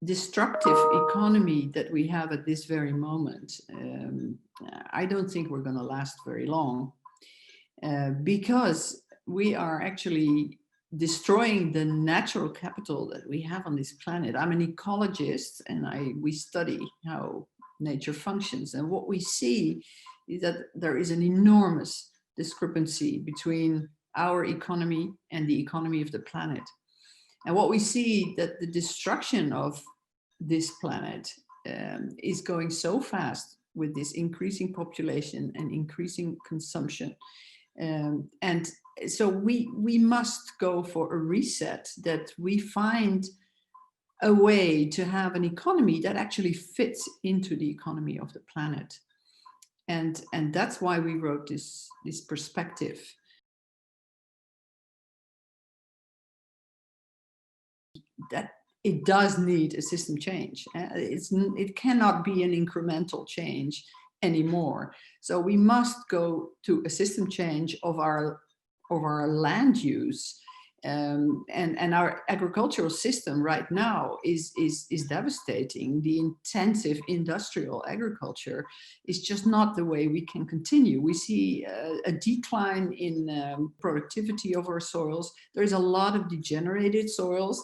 destructive economy that we have at this very moment, I don't think we're going to last very long, because we are actually destroying the natural capital that we have on this planet. I'm an ecologist, and we study how nature functions, and what we see is that there is an enormous discrepancy between our economy and the economy of the planet. And what we see that the destruction of this planet is going so fast with this increasing population and increasing consumption. And so we must go for a reset, that we find a way to have an economy that actually fits into the economy of the planet. And that's why we wrote this perspective. That it does need a system change. It cannot be an incremental change anymore. So we must go to a system change of our land use. And our agricultural system right now is devastating. The intensive industrial agriculture is just not the way we can continue. We see a decline in productivity of our soils. There's a lot of degenerated soils.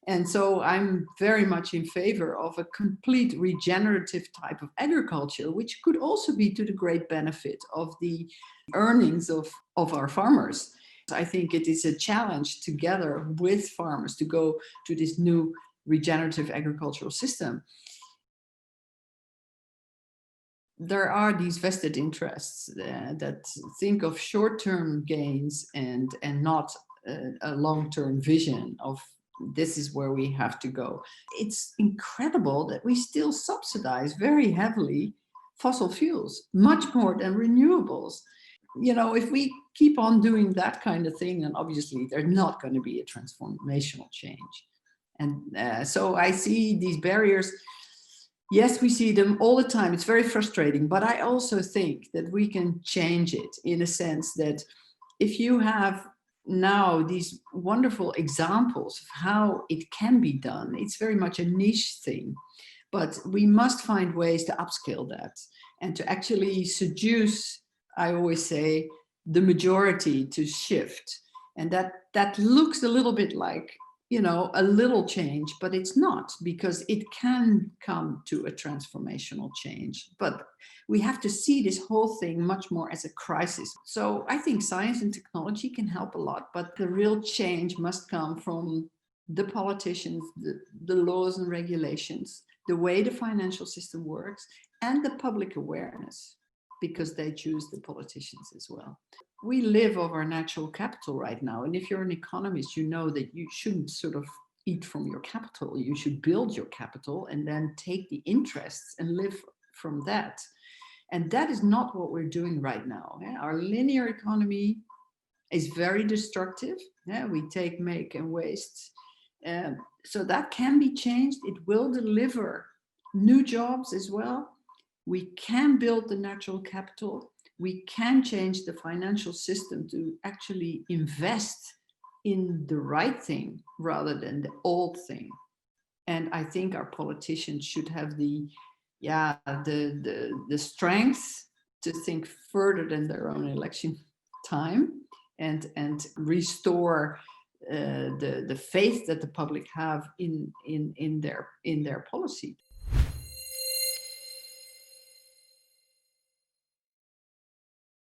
And so I'm very much in favor of a complete regenerative type of agriculture, which could also be to the great benefit of the earnings of our farmers. I think it is a challenge together with farmers to go to this new regenerative agricultural system. There are these vested interests that think of short-term gains and not a long-term vision of this is where we have to go. It's incredible that we still subsidize very heavily fossil fuels, much more than renewables. You know, if we keep on doing that kind of thing, then obviously there's not going to be a transformational change. And so I see these barriers. Yes, we see them all the time. It's very frustrating, but I also think that we can change it in a sense that if you have now these wonderful examples of how it can be done, it's very much a niche thing, but we must find ways to upscale that and to actually seduce, I always say, the majority to shift. And that looks a little bit like, you know, a little change, but it's not, because it can come to a transformational change. But we have to see this whole thing much more as a crisis. So I think science and technology can help a lot, but the real change must come from the politicians, the laws and regulations, the way the financial system works, and the public awareness, because they choose the politicians as well. We live off our natural capital right now. And if you're an economist, you know that you shouldn't sort of eat from your capital. You should build your capital and then take the interests and live from that. And that is not what we're doing right now. Our linear economy is very destructive. We take, make, and waste. So that can be changed. It will deliver new jobs as well. We can build the natural capital. We can change the financial system to actually invest in the right thing rather than the old thing. And I think our politicians should have the strength to think further than their own election time and restore the faith that the public have in their policy.